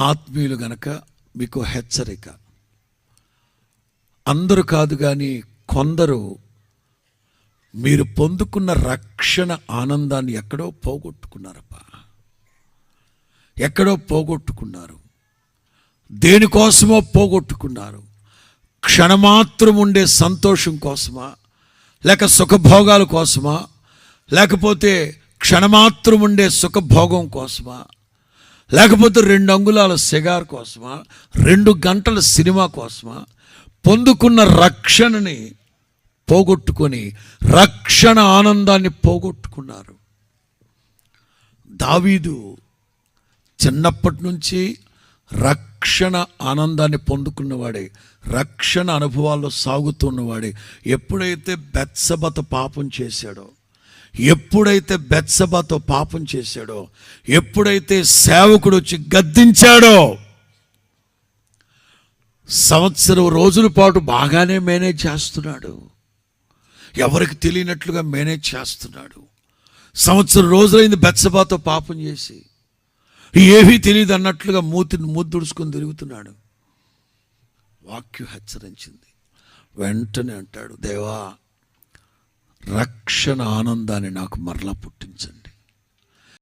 ఆత్మీయులు గనక మీకు హెచ్చరిక. అందరూ కాదు కానీ కొందరు మీరు పొందుకున్న రక్షణ ఆనందాన్ని ఎక్కడో పోగొట్టుకున్నారప్పా. ఎక్కడో పోగొట్టుకున్నారు. దేనికోసమో పోగొట్టుకున్నారు. క్షణమాత్రం ఉండే సంతోషం కోసమా, లేక సుఖభోగాల కోసమా, లేకపోతే క్షణమాత్రం ఉండే సుఖభోగం కోసమా, లేకపోతే 2 అంగుళాల సిగార్ కోసమా, 2 గంటల సినిమా కోసమా పొందుకున్న రక్షణని పోగొట్టుకొని రక్షణ ఆనందాన్ని పోగొట్టుకున్నారు. దావీదు చిన్నప్పటి నుంచి రక్షణ ఆనందాన్ని పొందుకున్నవాడే, రక్షణ అనుభవాల్లో సాగుతున్నవాడే. ఎప్పుడైతే బెత్షెబతో పాపం చేశాడో, ఎప్పుడైతే సేవకుడు వచ్చి గద్దించాడో, సంవత్సరం రోజుల పాటు బాగానే మేనేజ్ చేస్తున్నాడు. ఎవరికి తెలియనట్లుగా మేనేజ్ చేస్తున్నాడు. సంవత్సరం రోజులైంది బెత్షెబతో పాపం చేసి, ఏమీ తెలియదు అన్నట్లుగా ముద్దుడుచుకొని తిరుగుతున్నాడు. వాక్యం హెచ్చరించింది. వెంటనే అంటాడు, దేవా రక్షణ ఆనందాన్ని నాకు మరలా పుట్టించండి.